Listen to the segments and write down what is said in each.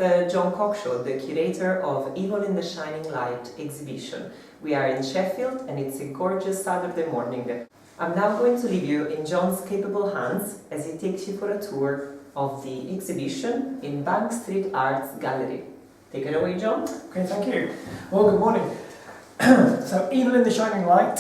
John Cockshaw, the curator of Evil in the Shining Light exhibition. We are in Sheffield and it's a gorgeous Saturday morning. I'm now going to leave you in John's capable hands as he takes you for a tour of the exhibition in Bank Street Arts Gallery. Take it away, John. Okay, thank you. Well, good morning. So, Evil in the Shining Light,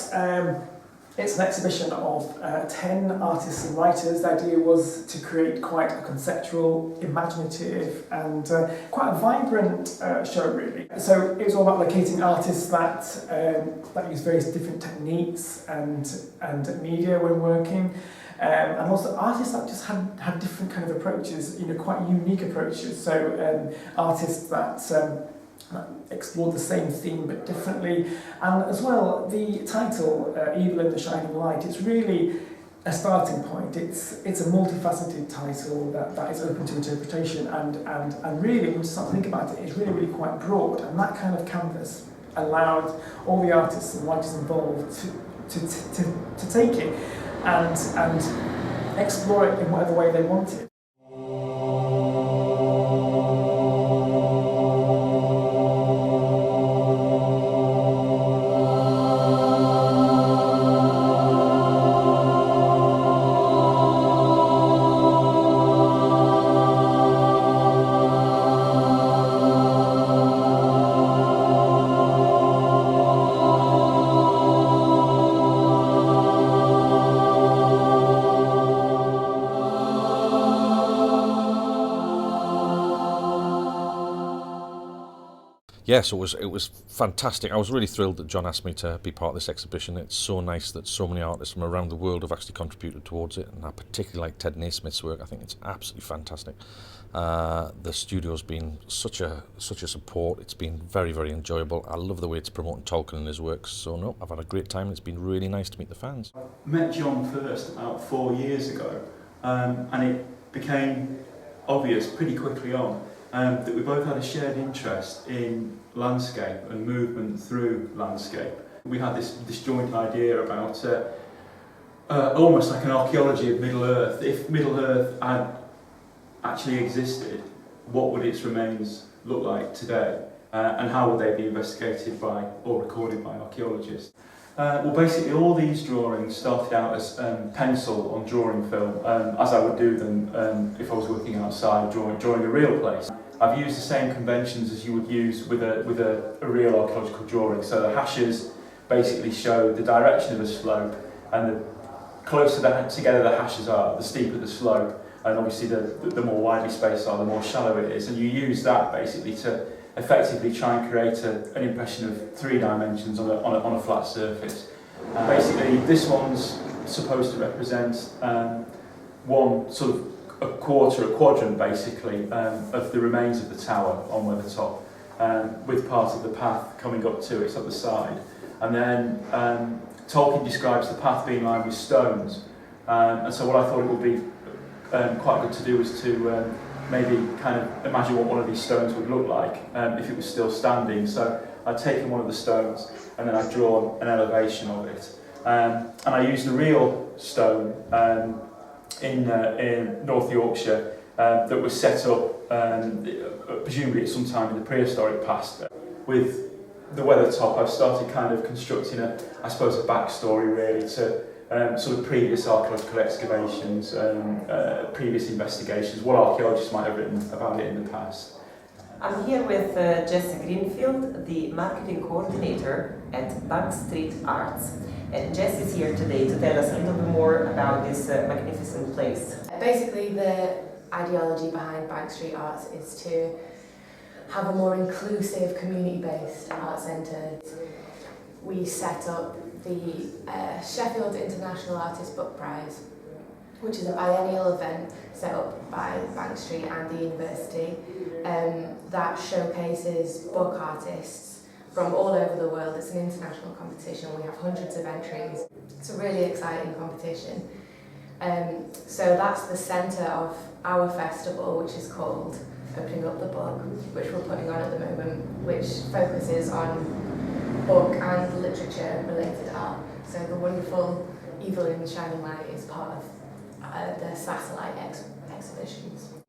it's an exhibition of 10 artists and writers. The idea was to create quite a conceptual, imaginative and quite a vibrant show, really. So it was all about locating artists that use various different techniques and media when working. And also artists that just had different kind of approaches, quite unique approaches. So artists that explored the same theme but differently. And as well, the title, Evil in the Shining Light, it's really a starting point. It's a multifaceted title that is open to interpretation and really, when you start to think about it, it's really quite broad. And that kind of canvas allowed all the artists and writers involved to take it and explore it in whatever way they wanted. Yes, it was fantastic. I was really thrilled that John asked me to be part of this exhibition. It's so nice that so many artists from around the world have actually contributed towards it, and I particularly like Ted Nasmith's work. I think it's absolutely fantastic. The studio's been such a support. It's been very enjoyable. I love the way it's promoting Tolkien and his works. So no, I've had a great time. It's been really nice to meet the fans. I met John first about 4 years ago, and it became obvious pretty quickly on that we both had a shared interest in landscape and movement through landscape. We had this joint idea about almost like an archaeology of Middle Earth. If Middle Earth had actually existed, what would its remains look like today? And how would they be investigated by or recorded by archaeologists? Well, basically all these drawings started out as pencil on drawing film, as I would do them if I was working outside drawing a real place. I've used the same conventions as you would use with a real archaeological drawing. So the hashes basically show the direction of a slope, and the closer together the hashes are, the steeper the slope, and obviously the more widely spaced are, the more shallow it is. And you use that basically to effectively try and create an impression of 3 dimensions on a flat surface. Basically, this one's supposed to represent one sort of a quadrant basically, of the remains of the tower on Weathertop, with part of the path coming up to it at the side. And then Tolkien describes the path being lined with stones. And so what I thought it would be quite good to do was to maybe kind of imagine what one of these stones would look like if it was still standing. So I'd taken one of the stones and then I'd drawn an elevation of it. And I used a real stone in North Yorkshire that was set up presumably at some time in the prehistoric past. With the Weathertop, I've started kind of constructing a backstory really to sort of previous archaeological excavations, previous investigations, what archaeologists might have written about it in the past. I'm here with Jessie Greenfield, the marketing coordinator at Bank Street Arts. And Jessie's here today to tell us a little bit more about this magnificent place. Basically, the ideology behind Bank Street Arts is to have a more inclusive, community-based art centre. We set up the Sheffield International Artist Book Prize, which is a biennial event set up by Bank Street and the university that showcases book artists from all over the world. It's an international competition. We have hundreds of entries. It's a really exciting competition. So that's the centre of our festival, which is called Opening Up the Book, which we're putting on at the moment, which focuses on book and literature related art. So the wonderful Evil in the Shining Light is part of the satellite exhibitions.